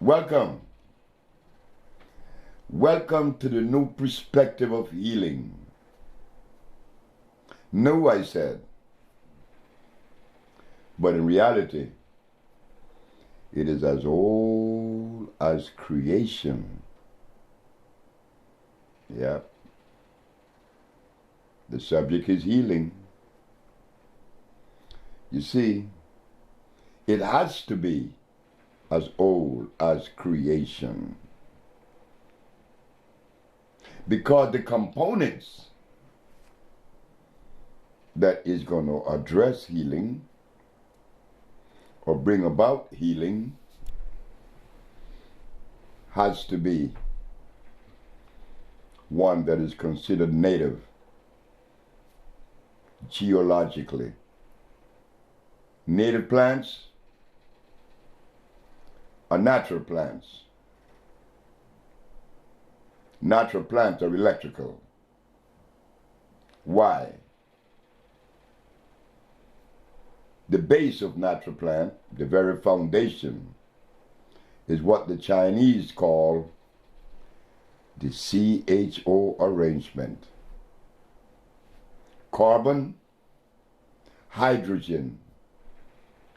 Welcome. Welcome to the new perspective of healing. New, I said. But in reality, it is as old as creation. Yep. The subject is healing. You see, it has to be as old as creation. Because the components that is going to address healing or bring about healing has to be one that is considered native geologically. Native plants are natural plants. Natural plants are electrical. Why? The base of natural plant, the very foundation, is what the Chinese call the CHO arrangement. Carbon, hydrogen,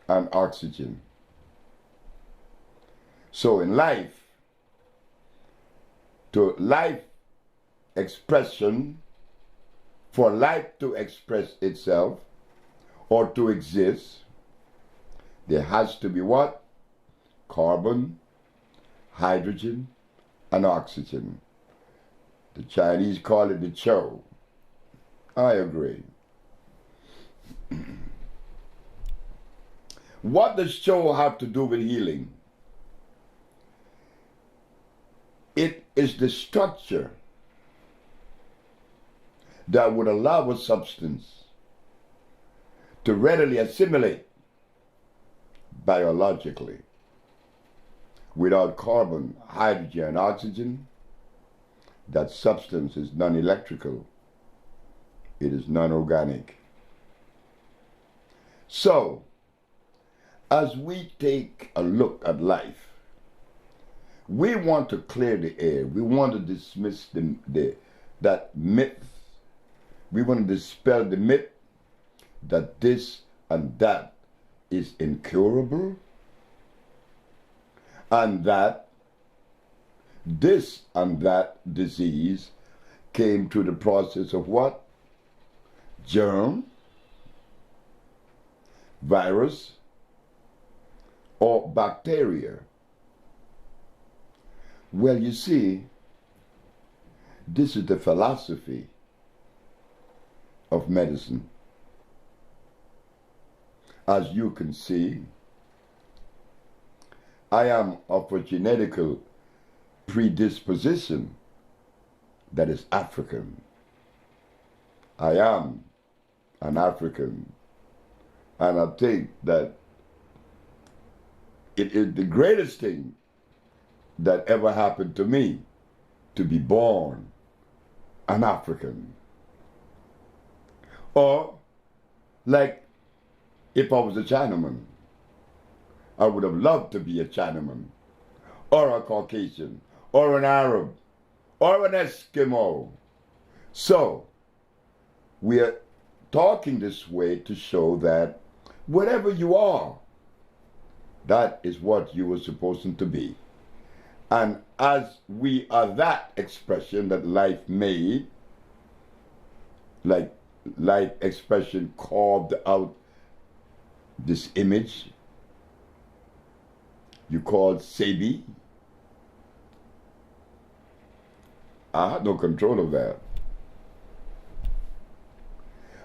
and oxygen. So in life, to life expression, for life to express itself or to exist, there has to be what? Carbon, hydrogen, and oxygen. The Chinese call it the Cho. I agree. What does Cho have to do with healing? It is the structure that would allow a substance to readily assimilate biologically. Without carbon, hydrogen, and oxygen, that substance is non-electrical. It is non-organic. So, as we take a look at life, we want to clear the air. We want to dismiss that myth. We want to dispel the myth that this and that is incurable, and that this and that disease came through the process of what? Germ, virus, or bacteria. Well, you see, this is the philosophy of medicine. As you can see, I am of a genetical predisposition that is African. I am an African, and I think that it is the greatest thing that ever happened to me to be born an African. Or, like, if I was a Chinaman, I would have loved to be a Chinaman, or a Caucasian, or an Arab, or an Eskimo. So, we are talking this way to show that whatever you are, that is what you were supposed to be. And as we are that expression that life made, like life expression carved out this image you called Sebi, I had no control of that.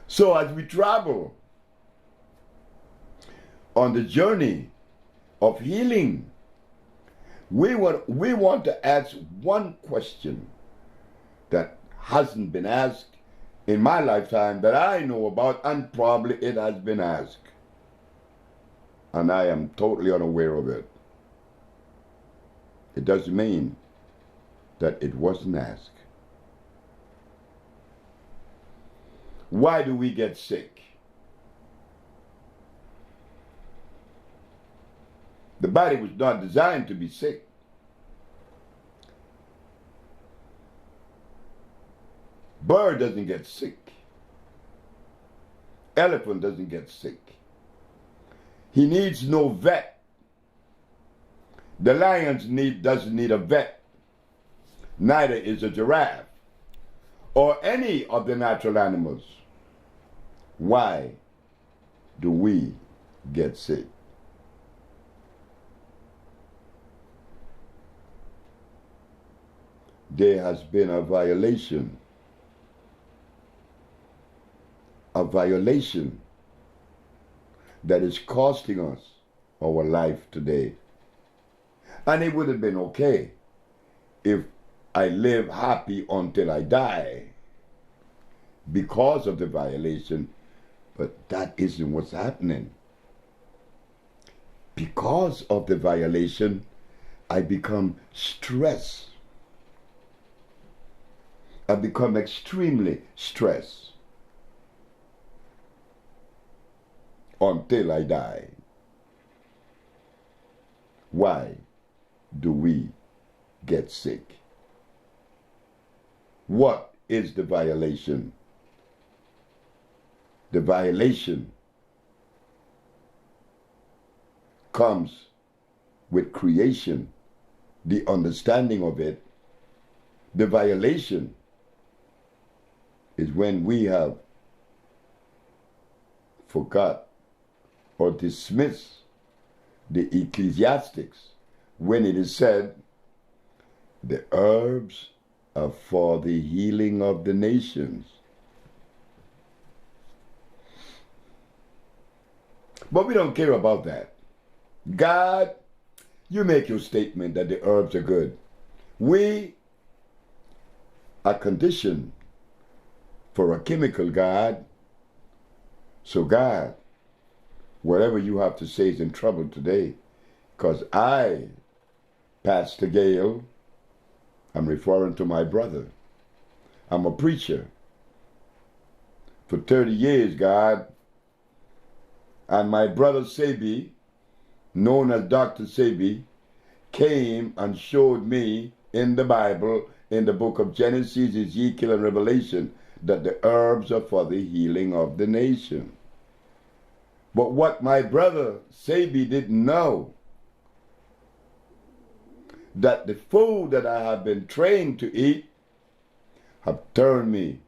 So as we travel on the journey of healing, we want to ask one question that hasn't been asked in my lifetime that I know about, and probably it has been asked. And I am totally unaware of it. It doesn't mean that it wasn't asked. Why do we get sick? The body was not designed to be sick. Bird doesn't get sick. Elephant doesn't get sick. He needs no vet. The lion doesn't need a vet. Neither is a giraffe or any of the natural animals. Why do we get sick? There has been a violation that is costing us our life today. And it would have been okay if I live happy until I die because of the violation, but that isn't what's happening. Because of the violation, I become stressed. I become extremely stressed until I die. Why do we get sick? What is the violation? The violation comes with creation, the understanding of it. The violation is when we have forgot or dismissed the Ecclesiastics when it is said, the herbs are for the healing of the nations. But we don't care about that. God, you make your statement that the herbs are good. We are conditioned for a chemical, God. So God, whatever you have to say is in trouble today. Because I, Pastor Gale, I'm referring to my brother. I'm a preacher. For 30 years, God. And my brother Sebi, known as Dr. Sebi, came and showed me in the Bible, in the book of Genesis, Ezekiel, and Revelation, that the herbs are for the healing of the nation. But what my brother Sebi didn't know, that the food that I have been trained to eat have turned me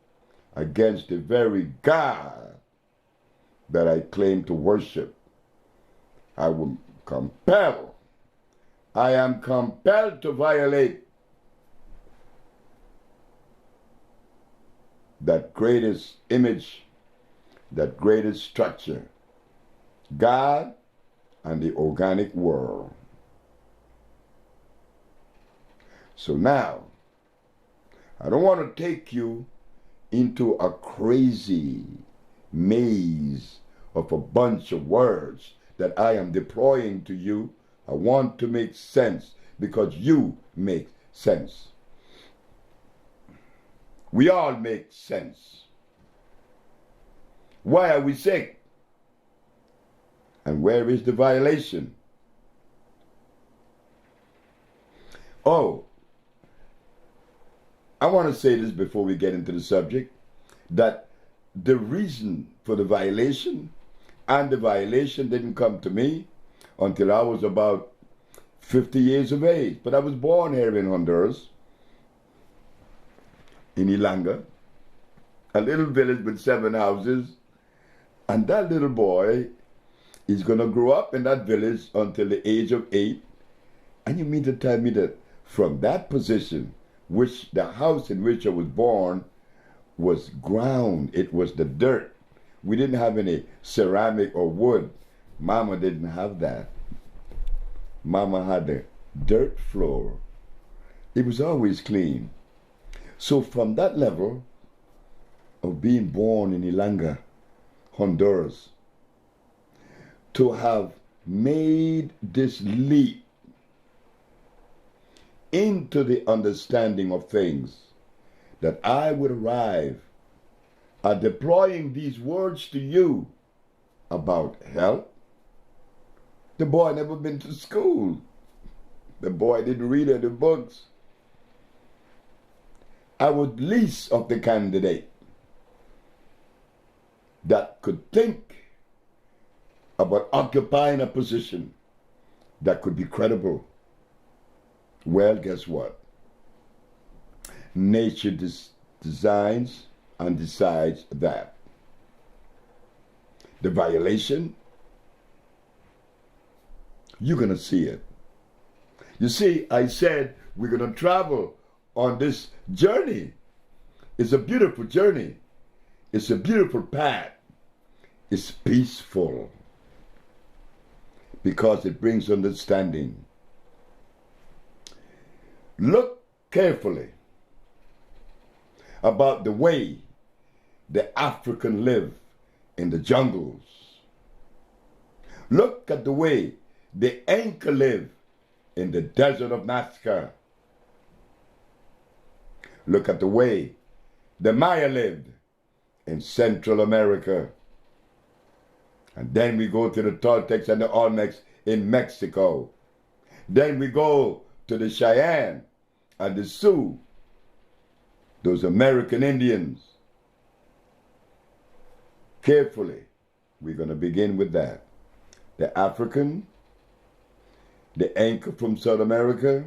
against the very God that I claim to worship. I am compelled to violate that greatest image, that greatest structure, God and the organic world. So now, I don't want to take you into a crazy maze of a bunch of words that I am deploying to you. I want to make sense because you make sense. We all make sense. Why are we sick? And where is the violation? Oh, I want to say this before we get into the subject, that the reason for the violation, and the violation didn't come to me until I was about 50 years of age. But I was born here in Honduras, in Ilanga, a little village with 7 houses. And that little boy is going to grow up in that village until the age of 8. And you mean to tell me that from that position, which the house in which I was born was ground, it was the dirt. We didn't have any ceramic or wood. Mama didn't have that. Mama had the dirt floor. It was always clean. So from that level of being born in Ilanga, Honduras, to have made this leap into the understanding of things, that I would arrive at deploying these words to you about health. The boy never been to school. The boy didn't read any books. I was least of the candidate that could think about occupying a position that could be credible. Well, guess what? Nature designs and decides that. The violation, you're going to see it. You see, I said we're going to travel on this journey. It's a beautiful journey. It's a beautiful path. It's peaceful because it brings understanding. Look carefully about the way the African live in the jungles. Look at the way the Inca live in the desert of Nazca. Look at the way the Maya lived in Central America. And then we go to the Toltecs and the Olmecs in Mexico. Then we go to the Cheyenne and the Sioux, those American Indians. Carefully, we're going to begin with that. The African, the Inca from South America,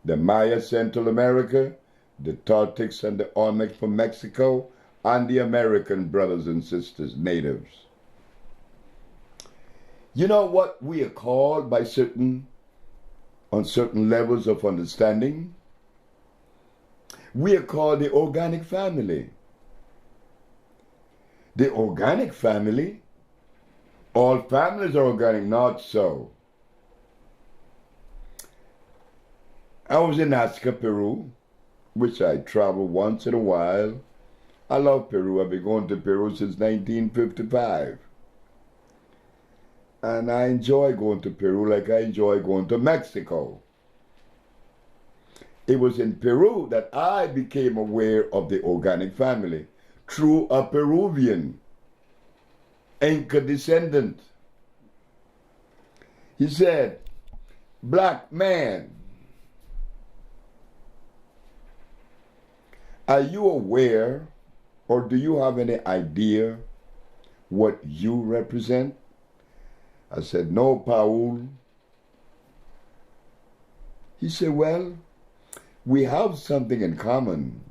the Maya Central America, the Toltecs and the Olmecs from Mexico, and the American brothers and sisters, natives. You know what we are called by on certain levels of understanding? We are called the organic family. The organic family, all families are organic, not so. I was in Nazca, Peru, which I travel once in a while. I love Peru. I've been going to Peru since 1955. And I enjoy going to Peru like I enjoy going to Mexico. It was in Peru that I became aware of the organic family through a Peruvian Inca descendant. He said, "Black man, are you aware or do you have any idea what you represent?" I said, "No, Paul." He said, "Well, we have something in common.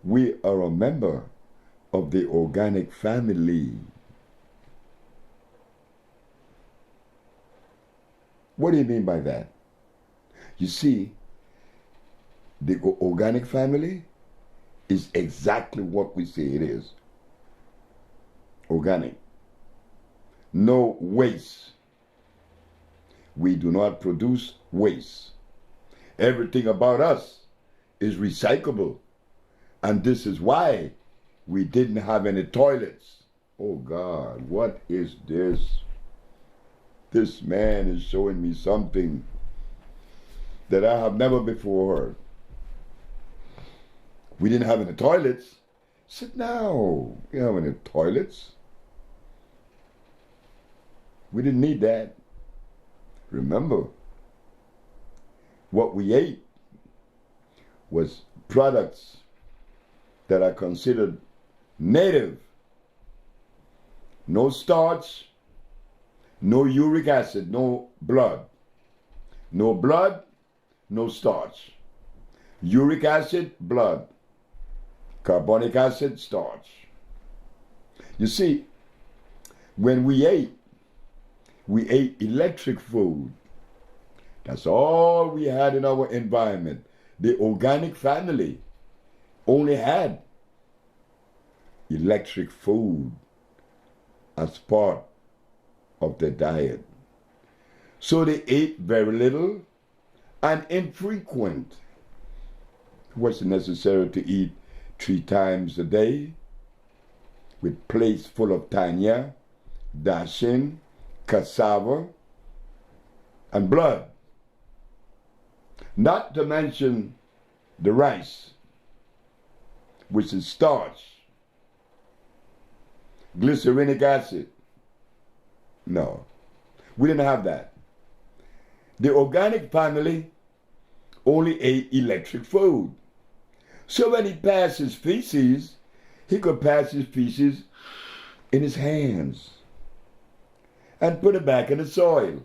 We are a member of the organic family." What do you mean by that? You see, the organic family is exactly what we say it is. Organic. No waste. We do not produce waste. Everything about us is recyclable. And this is why we didn't have any toilets. Oh God, what is this? This man is showing me something that I have never before heard. We didn't have any toilets. I said, no, we don't have any toilets. We didn't need that. Remember, what we ate was products that are considered native. No starch, no uric acid, no blood. No blood, no starch. Uric acid, blood. Carbonic acid, starch. You see, when we ate electric food. That's all we had in our environment. The organic family only had electric food as part of their diet. So they ate very little and infrequent. It wasn't necessary to eat 3 times a day with plates full of tanya, dashin, cassava, and blood. Not to mention the rice, which is starch, glycerinic acid. No, we didn't have that. The organic family only ate electric food. So when he passed his feces, he could pass his feces in his hands and put it back in the soil.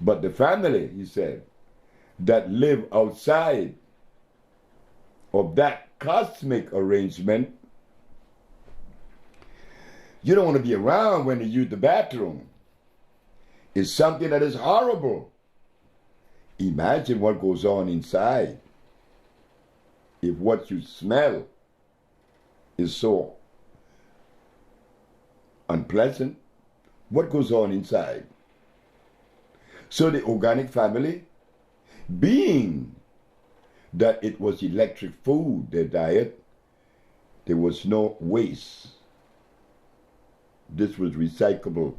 But the family, he said, that live outside of that cosmic arrangement, you don't want to be around when you use the bathroom. It's something that is horrible. Imagine what goes on inside. If what you smell is so unpleasant, what goes on inside? So the organic family, being that it was electric food, their diet, there was no waste. This was recyclable.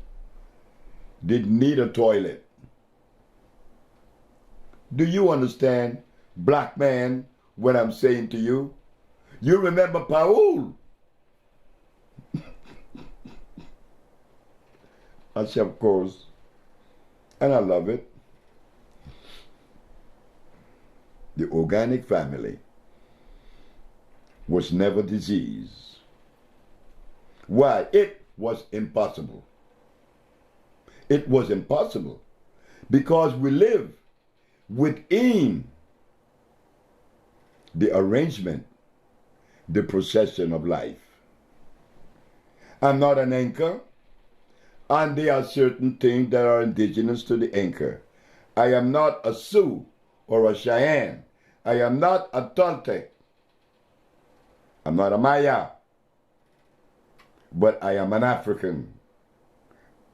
Didn't need a toilet. Do you understand, black man, what I'm saying to you? You remember Paul? I said, of course. And I love it. The organic family was never diseased. Why? It was impossible. It was impossible because we live within the arrangement, the procession of life. I'm not an anchor, and there are certain things that are indigenous to the anchor. I am not a Sioux or a Cheyenne. I am not a Toltec. I'm not a Maya. But I am an African.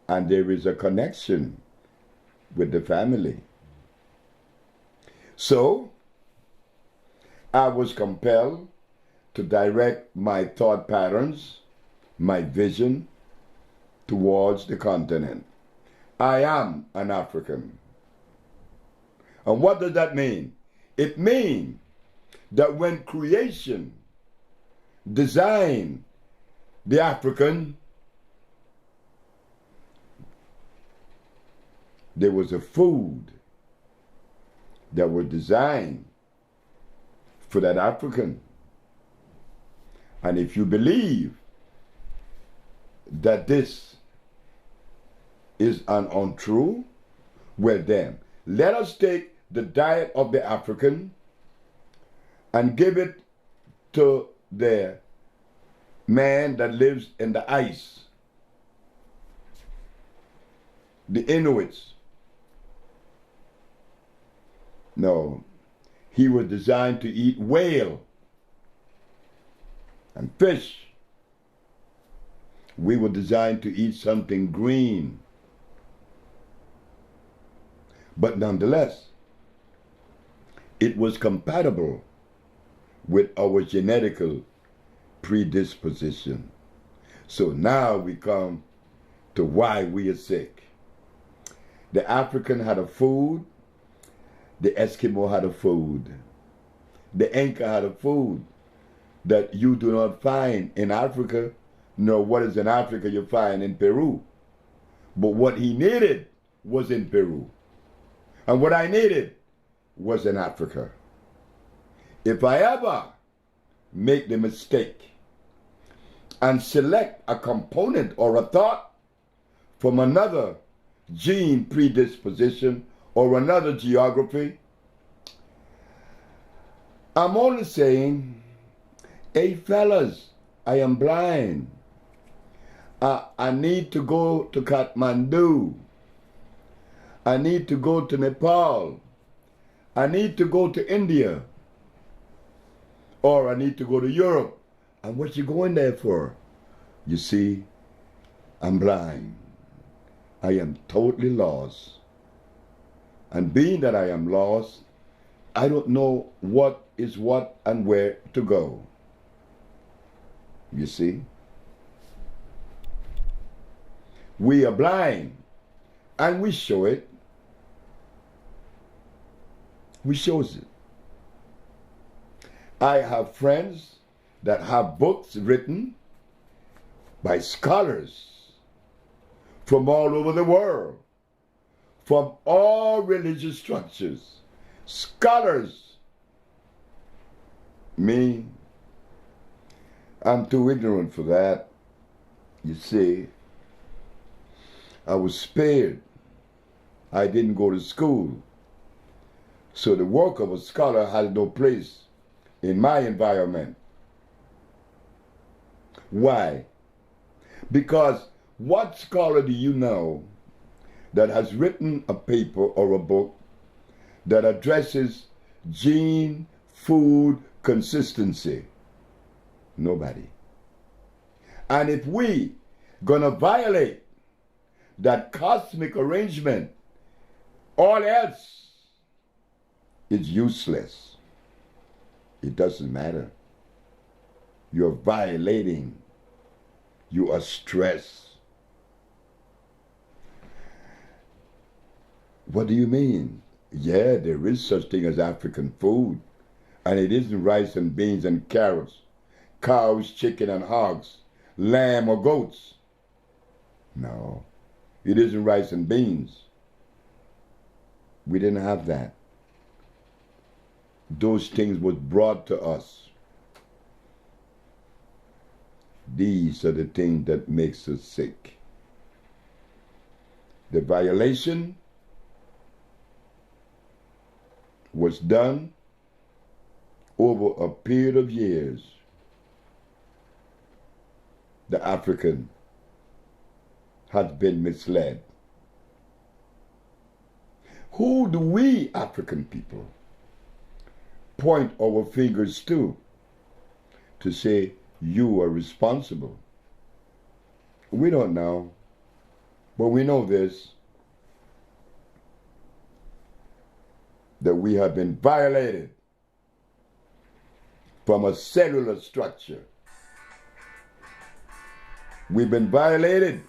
And there is a connection with the family. So, I was compelled to direct my thought patterns, my vision, towards the continent. I am an African. And what does that mean? It means that when creation designed the African, there was a food that was designed for that African. And if you believe that this is an untrue, well then, let us take the diet of the African and give it to the man that lives in the ice, the Inuits. No, he was designed to eat whale and fish. We were designed to eat something green. But nonetheless, it was compatible with our genetical predisposition. So now we come to why we are sick. The African had a food, the Eskimo had a food, the Inca had a food that you do not find in Africa, nor what is in Africa you find in Peru. But what he needed was in Peru. And what I needed was in Africa. If I ever make the mistake and select a component or a thought from another gene predisposition or another geography, I'm only saying, hey fellas, I am blind. I need to go to Kathmandu. I need to go to Nepal. I need to go to India. Or I need to go to Europe. And what you going there for? You see, I'm blind. I am totally lost. And being that I am lost, I don't know what is what and where to go. You see? We are blind, and we show it. We shows it. I have friends that have books written by scholars from all over the world, from all religious structures, scholars Me, I'm too ignorant for that. You see, I was spared. I didn't go to school. So the work of a scholar has no place in my environment. Why? Because what scholar do you know that has written a paper or a book that addresses gene food consistency? Nobody. And if we gonna violate that cosmic arrangement, all else is useless. It doesn't matter. You're violating. You are stressed. What do you mean? Yeah, there is such thing as African food. And it isn't rice and beans and carrots, cows, chicken and hogs, lamb or goats. No, it isn't rice and beans. We didn't have that. Those things was brought to us. These are the things that makes us sick. The violation was done over a period of years. The African has been misled. Who do we African people point our fingers to say you are responsible? We don't know, but we know this, that we have been violated from a cellular structure. We've been violated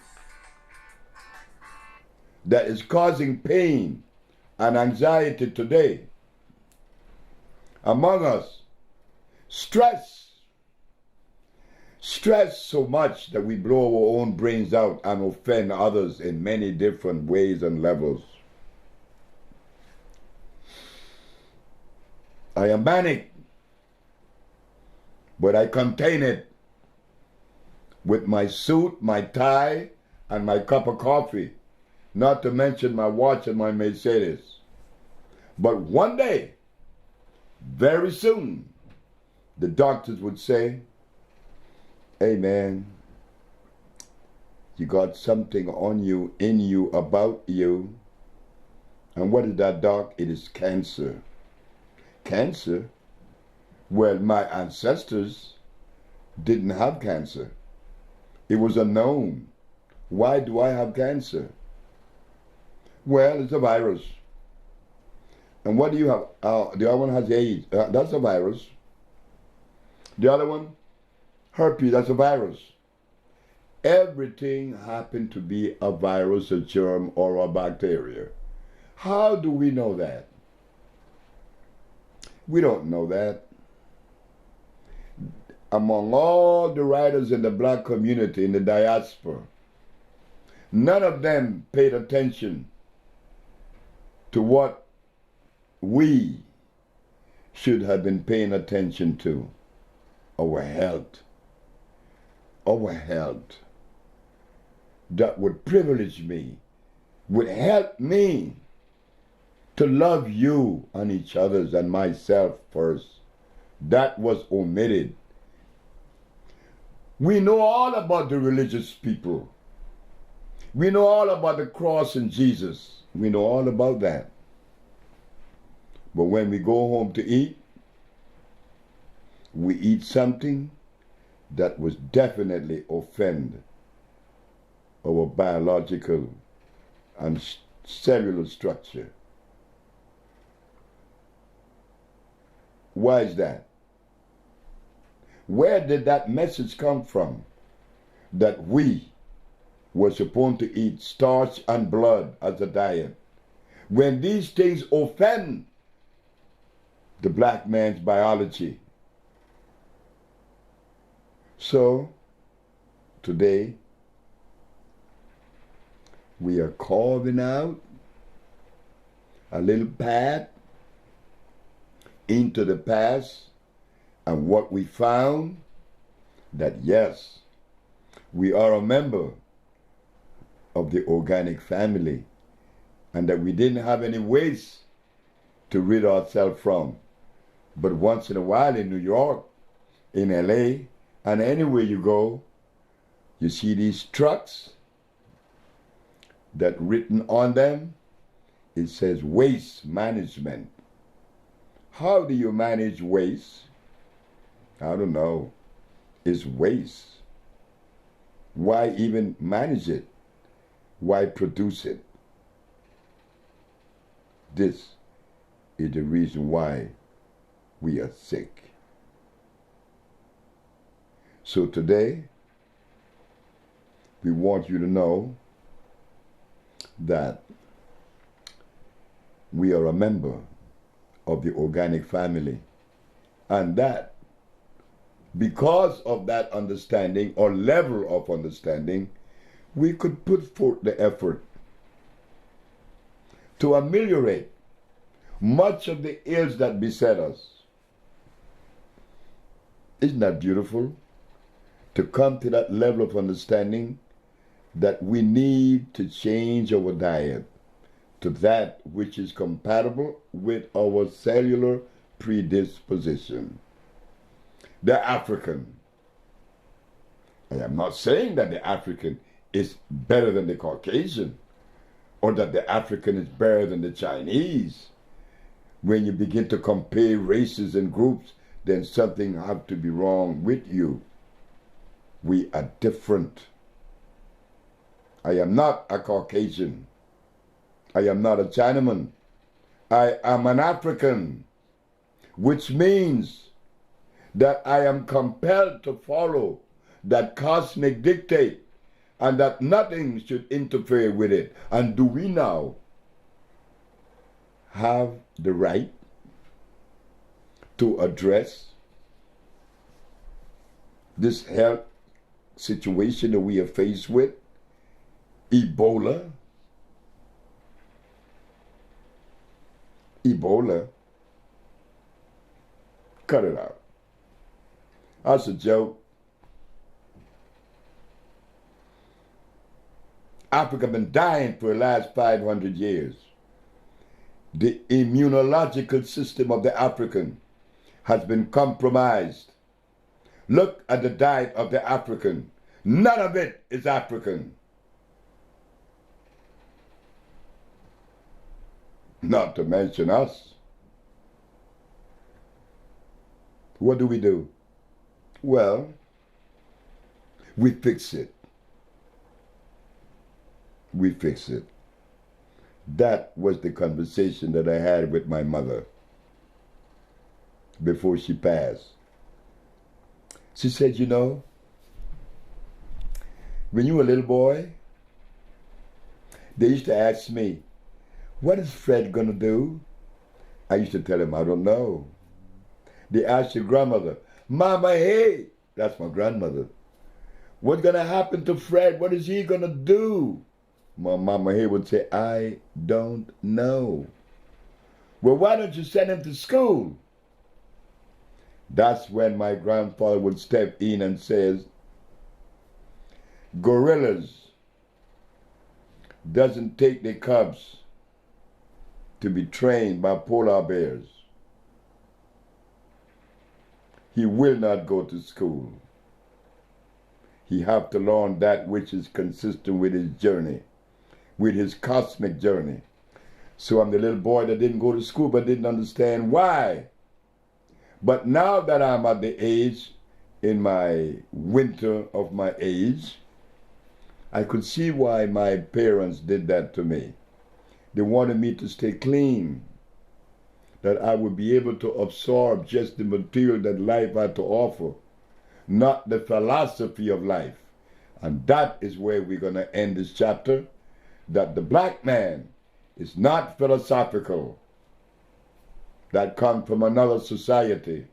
that is causing pain and anxiety today among us. Stress so much that we blow our own brains out and offend others in many different ways and levels. I am manic, but I contain it with my suit, my tie, and my cup of coffee, not to mention my watch and my Mercedes. But one day, very soon, the doctors would say, hey man, you got something on you, in you, about you. And what is that, doc? It is cancer. Cancer? Well, my ancestors didn't have cancer. It was unknown. Why do I have cancer? Well, it's a virus. And what do you have? The other one has AIDS. That's a virus. The other one, herpes, that's a virus. Everything happened to be a virus, a germ, or a bacteria. How do we know that? We don't know that. Among all the writers in the black community, in the diaspora, none of them paid attention to what we should have been paying attention to. Our health. Our health. That would privilege me, would help me to love you and each other and myself first. That was omitted. We know all about the religious people. We know all about the cross and Jesus. We know all about that. But when we go home to eat, we eat something that was definitely offend our biological and cellular structure. Why is that? Where did that message come from? That we were supposed to eat starch and blood as a diet. When these things offend the black man's biology. So, today, we are carving out a little path into the past And what we found, that yes, we are a member of the organic family, and that we didn't have any waste to rid ourselves from. But once in a while in New York, in LA, and anywhere you go, you see these trucks that written on them, it says waste management. How do you manage waste? I don't know. It's waste. Why even manage it? Why produce it? This is the reason why we are sick. So today, we want you to know that we are a member of the organic family, and that because of that understanding or level of understanding, we could put forth the effort to ameliorate much of the ills that beset us. Isn't that beautiful? To come to that level of understanding that we need to change our diet to that which is compatible with our cellular predisposition. The African. I am not saying that the African is better than the Caucasian, or that the African is better than the Chinese. When you begin to compare races and groups, then something has to be wrong with you. We are different. I am not a Caucasian. I am not a Chinaman. I am an African, which means that I am compelled to follow that cosmic dictate and that nothing should interfere with it. And do we now have the right to address this health situation that we are faced with? Ebola. Cut it out. That's a joke. Africa been dying for the last 500 years. The immunological system of the African has been compromised. Look at the diet of the African. None of it is African. Not to mention us. What do? Well, we fix it. We fix it. That was the conversation that I had with my mother before she passed. She said, you know, when you were a little boy, they used to ask me, what is Fred gonna do? I used to tell him, I don't know. They asked your grandmother, Mama, hey, that's my grandmother. What's gonna happen to Fred? What is he gonna do? My Mama hey would say, I don't know. Well, why don't you send him to school? That's when my grandfather would step in and says, gorillas doesn't take their cubs to be trained by polar bears. He will not go to school. He have to learn that which is consistent with his journey, with his cosmic journey. So I'm the little boy that didn't go to school but didn't understand why. But now that I'm at the age, in my winter of my age, I could see why my parents did that to me. They wanted me to stay clean, that I would be able to absorb just the material that life had to offer, not the philosophy of life. And that is where we're going to end this chapter, that the black man is not philosophical, that comes from another society.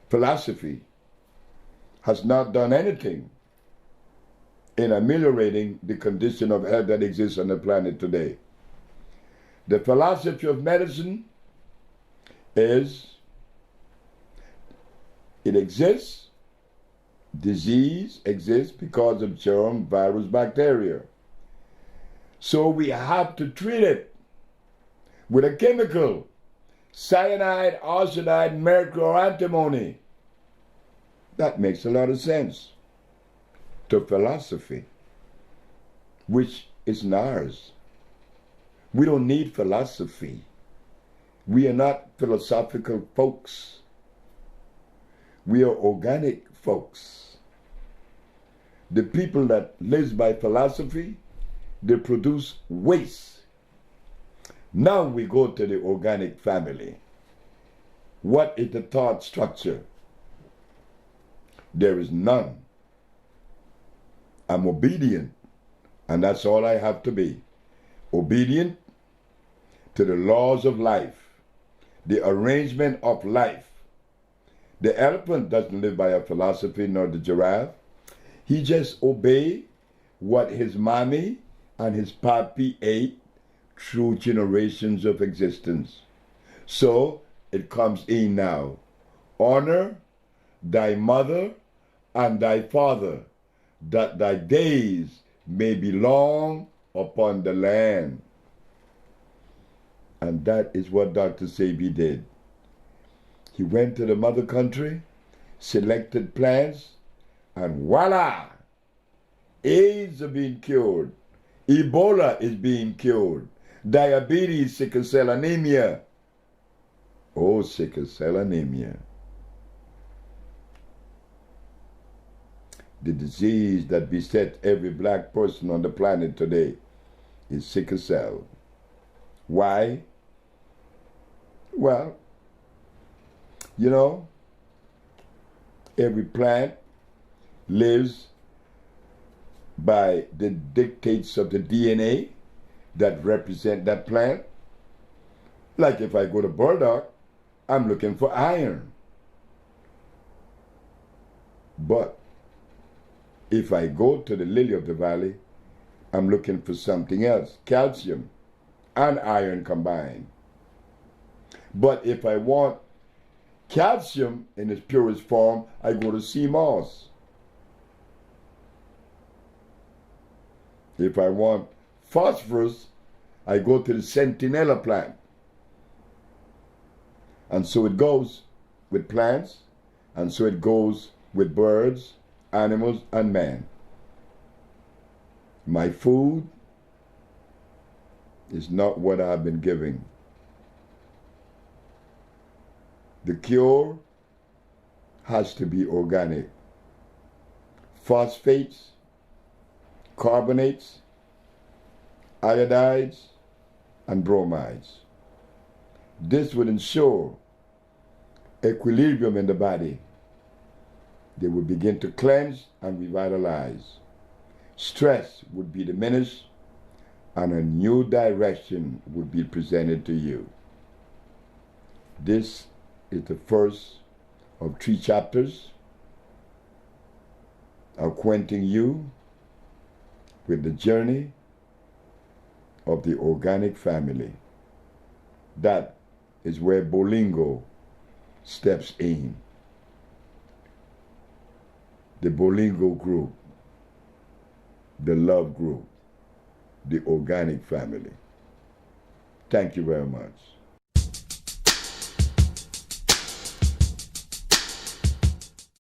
Philosophy has not done anything in ameliorating the condition of health that exists on the planet today. The philosophy of medicine is It exists. Disease exists because of germ, virus, bacteria. So we have to treat it with a chemical, cyanide, arsenide, mercury, or antimony. That makes a lot of sense to philosophy, which is ours. We don't need philosophy. We are not philosophical folks. We are organic folks. The people that live by philosophy, they produce waste. Now we go to the organic family. What is the thought structure? There is none. I'm obedient, and that's all I have to be. Obedient to the laws of life, the arrangement of life. The elephant doesn't live by a philosophy, nor the giraffe. He just obeys what his mommy and his papi ate through generations of existence. So it comes in now. Honor thy mother and thy father, that thy days may be long upon the land. And that is what Dr. Sebi did. He went to the mother country, selected plants, and voila! AIDS are being cured. Ebola is being cured. Diabetes, sickle cell anemia. Oh, sickle cell anemia. The disease that beset every black person on the planet today is sickle cell. Why? Well, you know, every plant lives by the dictates of the DNA that represent that plant. Like if I go to burdock, I'm looking for iron. But if I go to the lily of the valley, I'm looking for something else, calcium and iron combined. But if I want calcium in its purest form, I go to Seamoss. If I want phosphorus, I go to the sentinella plant. And so it goes with plants, and so it goes with birds, animals, and man. My food is not what I've been giving. The cure has to be organic. Phosphates, carbonates, iodides, and bromides. This would ensure equilibrium in the body. They would begin to cleanse and revitalize. Stress would be diminished, and a new direction would be presented to you. This is the first of 3 chapters acquainting you with the journey of the organic family. That is where Bolingo steps in. The Bolingo group, the love group, the organic family. Thank you very much.